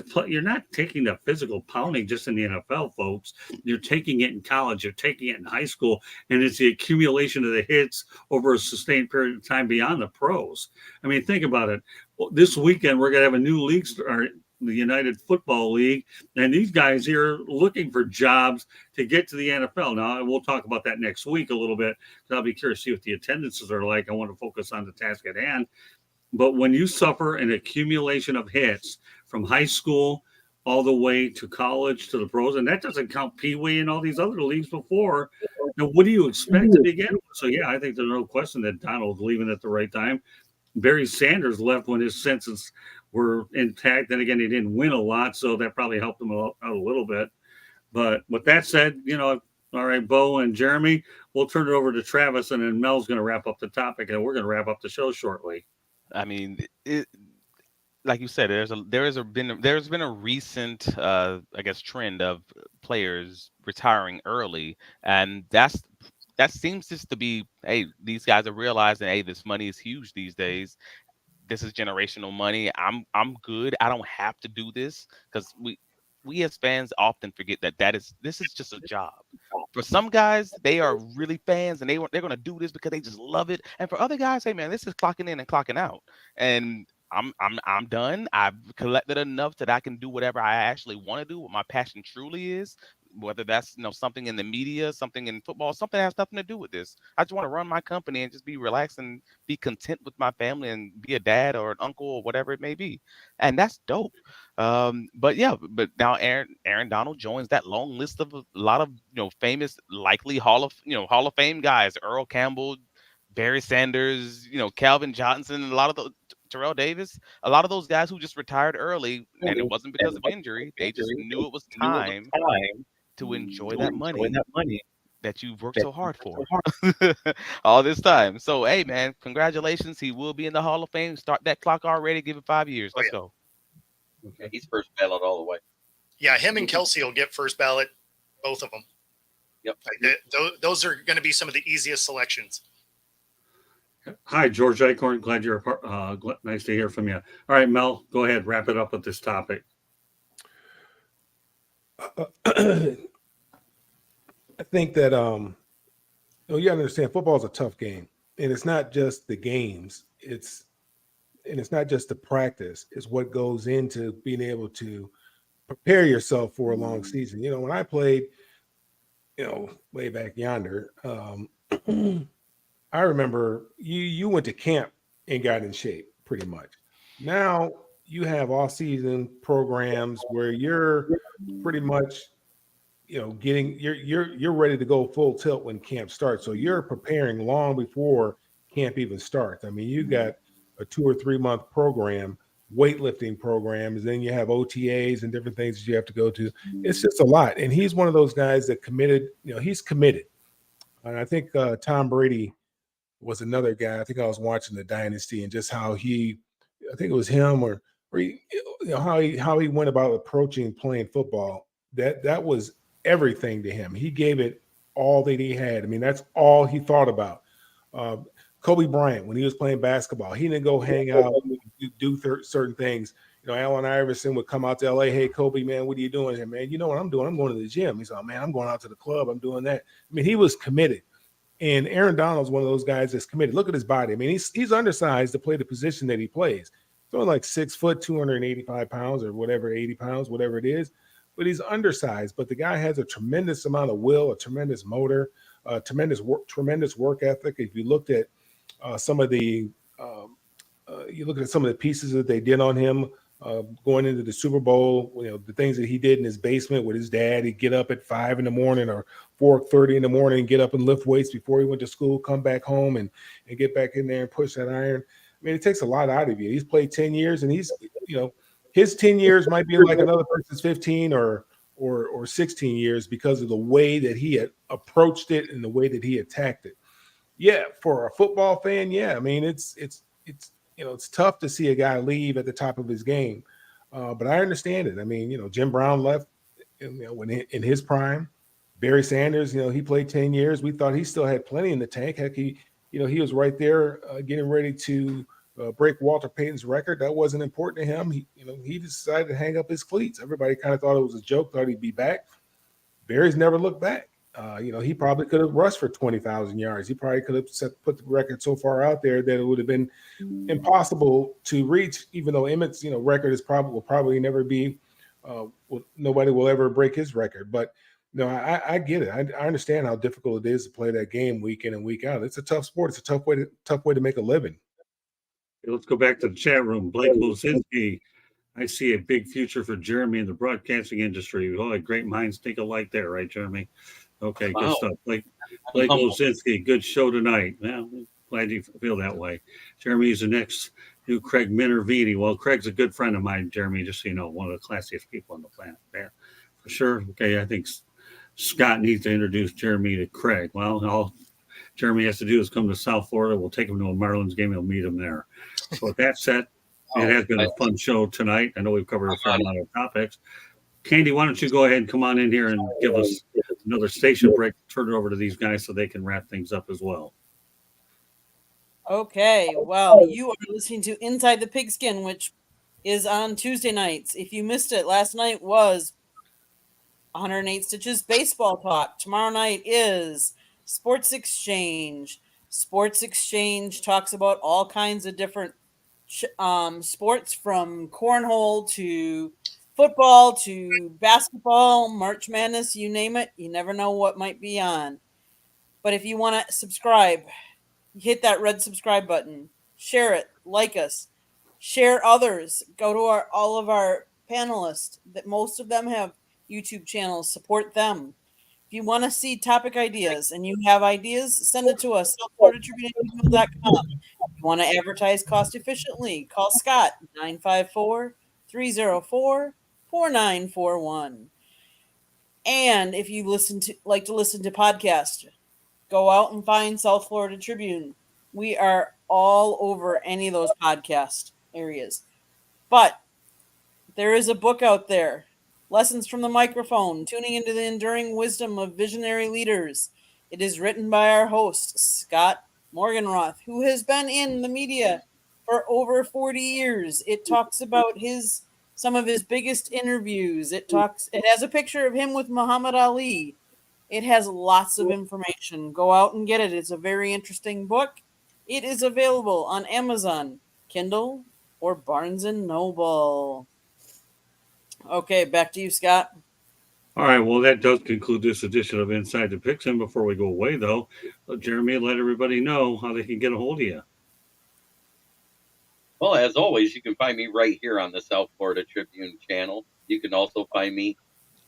taking the physical pounding just in the NFL, folks. You're taking it in college. You're taking it in high school, and it's the accumulation of the hits over a sustained period of time beyond the pros. I mean, think about it. This weekend, we're going to have a new league start, the United Football League, and these guys here are looking for jobs to get to the NFL. Now, we'll talk about that next week a little bit. I'll be curious to see what the attendances are like. I want to focus on the task at hand. But when you suffer an accumulation of hits from high school all the way to college to the pros, and that doesn't count Pee Wee and all these other leagues before, now what do you expect to begin with? So, yeah, I think there's no question that Donald's leaving at the right time. Barry Sanders left when his senses were intact. Then again, he didn't win a lot, so that probably helped him out a little bit. But with that said, all right, Bo and Jeremy, we'll turn it over to Travis, and then Mel's going to wrap up the topic, and we're going to wrap up the show shortly. I mean, like you said, there's been a recent, trend of players retiring early, and that seems just to be, hey, these guys are realizing, hey, this money is huge these days. This is generational money. I'm good. I don't have to do this, because we as fans often forget that this is just a job. For some guys, they are really fans and they're going to do this because they just love it. And for other guys, hey man, this is clocking in and clocking out. And I'm done. I've collected enough that I can do whatever I actually want to do, what my passion truly is. whether that's something in the media, something in football, something that has nothing to do with this. I just want to run my company and just be relaxed and be content with my family and be a dad or an uncle or whatever it may be, and that's dope. But yeah, but now Aaron Donald joins that long list of a lot of famous, likely Hall of Fame guys: Earl Campbell, Barry Sanders, Calvin Johnson, a lot of the Terrell Davis, a lot of those guys who just retired early, and it wasn't because of injury. They just knew it was time to enjoy that money that you've worked so hard for all this time. So, hey, man, congratulations. He will be in the Hall of Fame. Start that clock already. Give it 5 years. Oh, Let's yeah. go. Yeah, he's first ballot all the way. Yeah, him and Kelsey will get first ballot, both of them. Yep. Those are going to be some of the easiest selections. Hi, George Eichhorn. Glad you're a part. Nice to hear from you. All right, Mel, go ahead. Wrap it up with this topic. I think that you gotta understand football is a tough game, and it's not just the games. It's not just the practice. It's what goes into being able to prepare yourself for a long season. When I played, way back yonder, I remember you went to camp and got in shape pretty much. Now you have all season programs where you're pretty much getting you're ready to go full tilt when camp starts. So you're preparing long before camp even starts. I mean, you got a 2 or 3 month program, weightlifting programs, then you have OTAs and different things that you have to go to. It's just a lot. And he's one of those guys that committed, he's committed. And I think Tom Brady was another guy. I think I was watching the Dynasty and just how I think it was him or he, how he went about approaching playing football. That was everything to him. He gave it all that he had. I mean, that's all he thought about. Kobe Bryant, when he was playing basketball, he didn't go hang out, do certain things. Allen Iverson would come out to LA. Hey, Kobe, man, what are you doing here, man? You know what I'm doing? I'm going to the gym. He's like, man, I'm going out to the club. I'm doing that. I mean, he was committed. And Aaron Donald's one of those guys that's committed. Look at his body. I mean, he's undersized to play the position that he plays. He's only like 6 foot, 285 pounds or whatever, 80 pounds, whatever it is. But he's undersized. But the guy has a tremendous amount of will, a tremendous motor, tremendous work ethic. If you looked at some of the pieces that they did on him going into the Super Bowl, the things that he did in his basement with his dad. He'd get up at 5 a.m. or 4:30 in the morning and get up and lift weights before he went to school, come back home and get back in there and push that iron. I mean, it takes a lot out of you. He's played 10 years and he's, his 10 years might be like another person's 15 or 16 years because of the way that he had approached it and the way that he attacked it. Yeah, for a football fan, yeah. I mean, it's tough to see a guy leave at the top of his game, but I understand it. I mean, Jim Brown left, when in his prime. Barry Sanders, he played 10 years. We thought he still had plenty in the tank. Heck, he was right there getting ready to break Walter Payton's record. That wasn't important to him. He decided to hang up his cleats. Everybody kind of thought it was a joke, thought he'd be back. Barry's never looked back. He probably could have rushed for 20,000 yards. He probably could have put the record so far out there that it would have been impossible to reach, even though Emmett's, record will probably never be, nobody will ever break his record. But, I get it. I understand how difficult it is to play that game week in and week out. It's a tough sport. It's a tough way to make a living. Let's go back to the chat room. Blake Losinski. I see a big future for Jeremy in the broadcasting industry. Oh, great minds think alike there, right, Jeremy? Okay, Wow. good stuff. Blake Losinski, good show tonight. Well, glad you feel that way. Jeremy's the next new Craig Minervini. Well, Craig's a good friend of mine, Jeremy, just so you know, one of the classiest people on the planet there. For sure. Okay, I think Scott needs to introduce Jeremy to Craig. Well, all Jeremy has to do is come to South Florida. We'll take him to a Marlins game. We'll meet him there. So with that said, it has been a fun show tonight. I know we've covered a fair amount of topics. Candy, why don't you go ahead and come on in here and give us another station break, turn it over to these guys so they can wrap things up as well. Okay, well, you are listening to Inside the Pigskin, which is on Tuesday nights. If you missed it, last night was 108 Stitches Baseball Talk. Tomorrow night is Sports Exchange. Sports Exchange talks about all kinds of different sports, from cornhole to football to basketball, March Madness, you name it. You never know what might be on. But if you want to subscribe, hit that red subscribe button, share it, like us, share others, go to all of our panelists that most of them have YouTube channels, support them. If you want to see topic ideas and you have ideas, send it to us, southfloridatribune@gmail.com. If you want to advertise cost efficiently, call Scott 954-304-4941. And if you like to listen to podcasts, go out and find South Florida Tribune. We are all over any of those podcast areas. But there is a book out there, Lessons from the Microphone, Tuning into the Enduring Wisdom of Visionary Leaders. It is written by our host, Scott Morganroth, who has been in the media for over 40 years. It talks about some of his biggest interviews. It has a picture of him with Muhammad Ali. It has lots of information. Go out and get it. It's a very interesting book. It is available on Amazon, Kindle, or Barnes and Noble. Okay, back to you, Scott. All right. Well, that does conclude this edition of Inside the Pigskin. Before we go away, though, Jeremy, let everybody know how they can get a hold of you. Well, as always, you can find me right here on the South Florida Tribune channel. You can also find me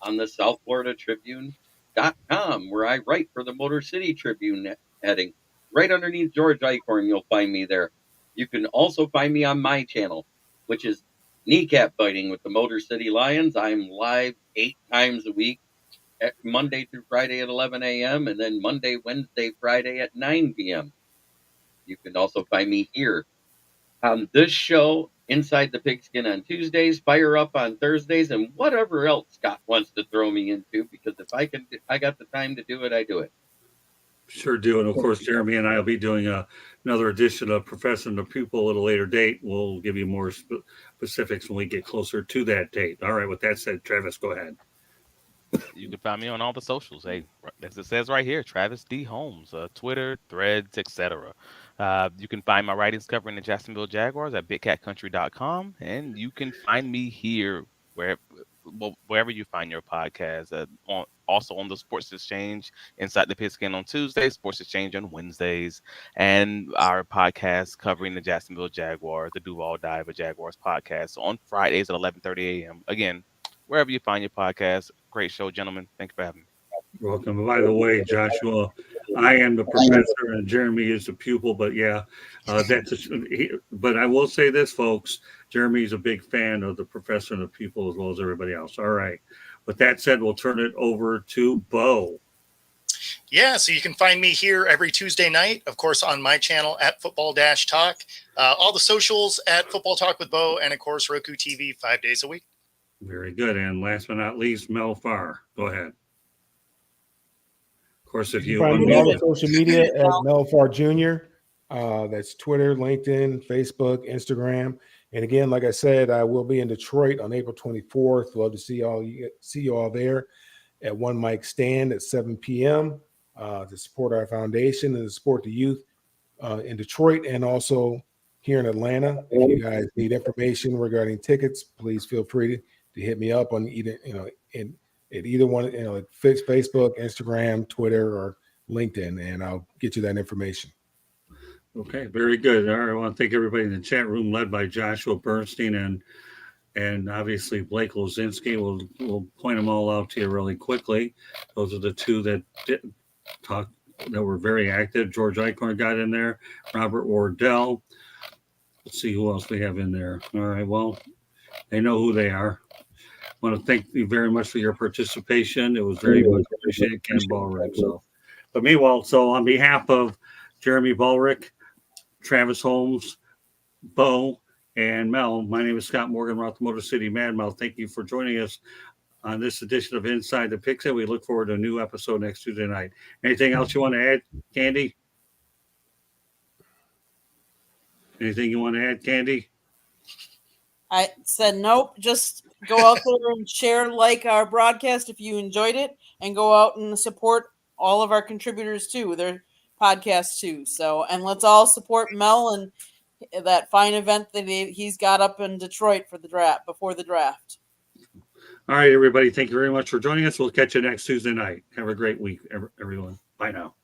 on the southfloridatribune.com, where I write for the Motor City Tribune heading. Right underneath George Eichhorn, you'll find me there. You can also find me on my channel, which is Kneecap Biting with the Motor City Lions. I'm live 8 times a week, Monday through Friday at 11 a.m., and then Monday, Wednesday, Friday at 9 p.m. You can also find me here on this show, Inside the Pigskin on Tuesdays, Fire Up on Thursdays, and whatever else Scott wants to throw me into, because if I got the time to do it, I do it. Sure do. And of course, Jeremy and I will be doing another edition of Professor and the Pupil at a later date. We'll give you more specifics when we get closer to that date. All right. With that said, Travis, go ahead. You can find me on all the socials. Hey, as it says right here, Travis D. Holmes, Twitter, Threads, etc. You can find my writings covering the Jacksonville Jaguars at bigcatcountry.com, and you can find me here wherever you find your podcast. Also on the Sports Exchange, Inside the Pigskin on Tuesdays, Sports Exchange on Wednesdays, and our podcast covering the Jacksonville Jaguars, the Duval Diver Jaguars podcast on Fridays at 11:30 a.m. Again, wherever you find your podcast. Great show, gentlemen. Thank you for having me. You're welcome. By the way, Joshua, I am the professor and Jeremy is the pupil, but yeah, but I will say this, folks, Jeremy's a big fan of the professor and the pupil as well as everybody else. All right. With that said, we'll turn it over to Bo. Yeah, so you can find me here every Tuesday night, of course, on my channel at Football-Talk. All the socials at Football Talk with Bo, and of course, Roku TV 5 days a week. Very good. And last but not least, Mel Farr. Go ahead. Of course, if you find me on all the social media at Mel Farr Jr. That's Twitter, LinkedIn, Facebook, Instagram. And again, like I said, I will be in Detroit on April 24th. Love to see you all there at One Mic Stand at 7 p.m. To support our foundation and to support the youth in Detroit and also here in Atlanta. If you guys need information regarding tickets, please feel free to hit me up on either, at either one, Facebook, Instagram, Twitter, or LinkedIn, and I'll get you that information. Okay, very good. All right, I want to thank everybody in the chat room, led by Joshua Bernstein and obviously Blake Lozinski. We'll point them all out to you really quickly. Those are the two that were very active. George Eichhorn got in there. Robert Wardell. Let's see who else we have in there. All right, well, they know who they are. I want to thank you very much for your participation. It was very much appreciated, Ken Ballrick. But meanwhile, so on behalf of Jeremy Ballrick, Travis Holmes, Bo, and Mel, my name is Scott Morganroth, Motor City Madmouth. Thank you for joining us on this edition of Inside the Pigskin. We look forward to a new episode next Tuesday night. Anything else you want to add, Candy? Anything you want to add, Candy? I said nope. Just go out there and share, our broadcast if you enjoyed it, and go out and support all of our contributors too, their podcasts too. So, and let's all support Mel and that fine event that he's got up in Detroit for the draft, before the draft. All right, everybody. Thank you very much for joining us. We'll catch you next Tuesday night. Have a great week, everyone. Bye now.